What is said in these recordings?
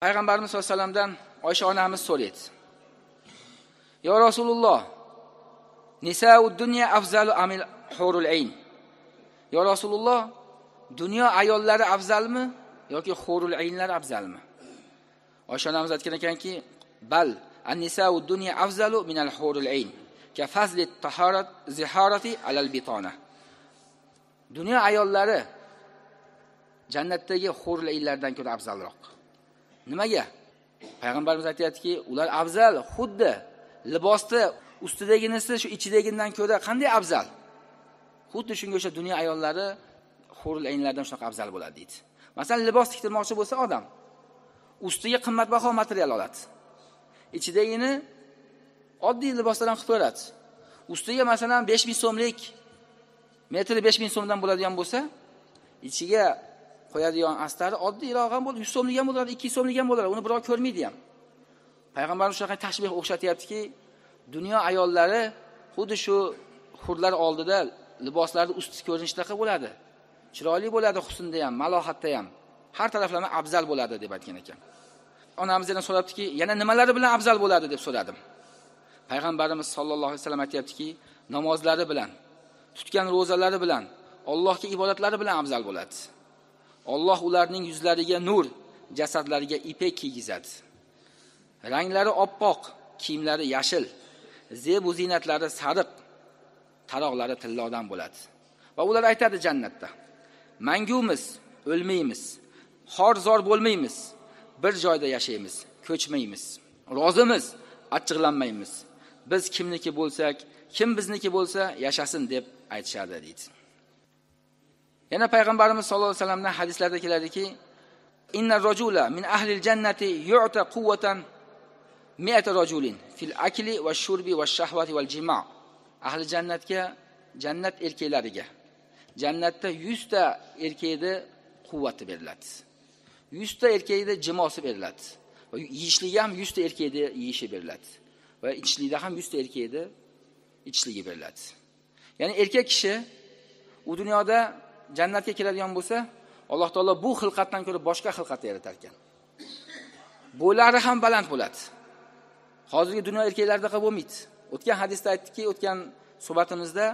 Payg'ambarimiz sollallohu alayhi vasallamdan Oysha onamiz so'raydi. Ya Rasululloh, nisaud dunya afzalu amil hurul ayn. Ya Rasululloh, dunyo ayollari afzalmi yoki hurul aynlar afzalmi? Oysha onamiz aytgan ekanki, bal an-nisaud dunya afzalu min al-hurul ayn, ka fazli at-taharat ziharati alal bitana. Dunyo ayollari jannatdagi hurul aynlardan ko'ra afzalroq. Nimaga? Payg'ambarimiz aytayotdiki, ular afzal, xuddi libosda ustidaginisi shu ichidagidan ko'ra qanday afzal? Xuddi shunga o'sha dunyo ayollari hurul aynlardan shunaqa afzal bo'ladi deydi. Masalan, libos tiktirmoqchi bo'lsa odam ustiga qimmatbaho material oladi. Ichidagini oddiy libosdan qilib ko'radi. Ustiga masalan 5000 so'mlik metri 5000 so'mdan bo'ladigan bo'lsa, ichiga qo'yadigan astari oddiyroq ham bo'ladi, 100 so'mlik ham bo'ladi, 200 so'mlik ham bo'ladi. Uni birov ko'rmaydi ham. Payg'ambarimiz shunaqa tashbih o'xshatyaptiki, dunyo ayollari xuddi shu hurlar oldida liboslarni ustki ko'rinishdaqa bo'ladi. Chiroyli bo'ladi, husnda ham, malohatda ham. Har taraflama afzal bo'ladi deb aytgan ekan. Onamiz yana so'rabdiki, yana nimalari bilan afzal bo'ladi deb so'radim. Payg'ambarimiz sollallohu alayhi vasallam aytayaptiki, namozlari bilan, tutgan ro'zalari bilan, Allohga ibodatlari bilan afzal bo'ladi. Alloh ularning yuzlariga nur, jasadlariga ipek kiygizadi. Ranglari oppoq, kiyimlari yashil, zeb-u zinatlari sariq, taroqlari tillodan bo'ladi. Va ular aytadi jannatda: "Mangumiz, o'lmaymiz, xor-zor bo'lmaymiz, bir joyda yashaymiz, ko'chmaymiz. Rozimiz, achchiqlanmaymiz. Biz kimniki bo'lsak, kim bizniki bo'lsa yashasin" deb aytishadi deydi. Yana payg'ambarimiz sollallohu alayhi vasallamdan hadislarda keladiki, "Innar rajula min ahlil jannati yu'ta quwwatan 100 rajulin fil akli wash-shurbi wash-shahwati wal-jima'." Ahli jannatga, jannat erkeklariga jannatda 100 ta erkakni quvvati beriladi. 100 ta erkakni jimosi beriladi. Va yeyishligiga ham 100 ta erkakni yeyishi beriladi. Va ichishlikda ham 100 ta erkakni ichishligi beriladi. Ya'ni erkak kishi u dunyoda jannatga kiradigan bo'lsa, Alloh taolo bu xilqatdan ko'ra boshqa xilqatni yaratar ekan. Bo'ylari ham baland bo'ladi. Hozirgi dunyo erkaklarida bo'lmaydi. O'tgan hadisda aytdiki, o'tgan suhbatimizda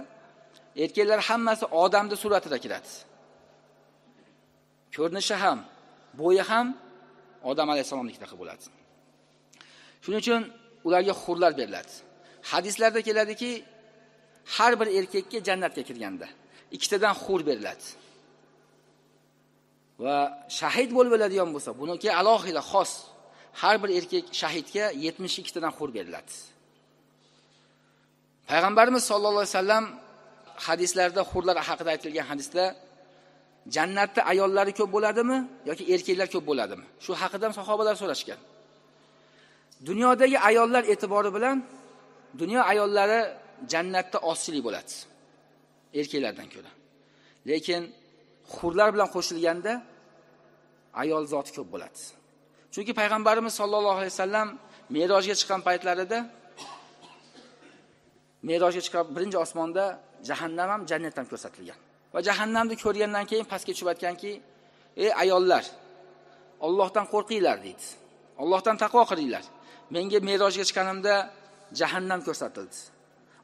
erkaklar hammasi odamning suratida kiradi. Ko'rinishi ham, bo'yi ham Odam alayhisolamnikidagi bo'ladi. Shuning uchun ularga hurlar beriladi. Hadislarda keladiki, har bir erkakka jannatga kirganda ikkitadan hur beriladi. Va shahid bo'lib o'ladigan bo'lsa, buniki alohida xos. Har bir erkak shahidga 72 tadan hur beriladi. Payg'ambarimiz sollallohu alayhi vasallam hadislarda hurlar haqida aytilgan hadisda jannatda ayollari ko'p bo'ladimi yoki erkaklar ko'p bo'ladimi? Shu haqida sahobalar so'rashgan. Dunyodagi ayollar e'tibori bilan dunyo ayollari jannatda ozchilik bo'ladi erkaklardan ko'ra. Lekin hurlar bilan qo'shilganda ayol zoti ko'p bo'ladi. Chunki payg'ambarimiz sollallohu alayhi vasallam Merojga chiqqan paytlarida Merojga chiqib birinchi osmonda jahannam ham jannat ham ko'rsatilgan. Va jahannamni ko'rgandan keyin pastga tushib aytganki, "Ey ayollar, Allohdan qo'rqinglar" deydi. Allohdan taqvo qilinglar. Menga Merojga chiqqanimda jahannam ko'rsatildi.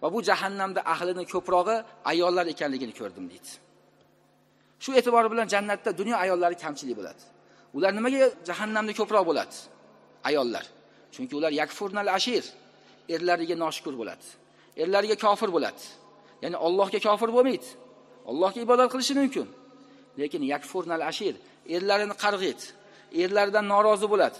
Va bu jahannamda ahlining ko'prog'i ayollar ekanligini ko'rdim deydi. Shu e'tibor bilan jannatda dunyo ayollari kamchilik bo'ladi. Ular nimaga jahannamda ko'proq bo'ladi? Ayollar. Chunki ular yakfurnal ashir, erlariga noshukr bo'ladi. Erlariga kofir bo'ladi. Ya'ni Allohga kofir bo'lmaydi. Allohga ibodat qilishi mumkin. Lekin yakfurnal ashir, erlarini qarg'aydi, erlaridan norozi bo'ladi.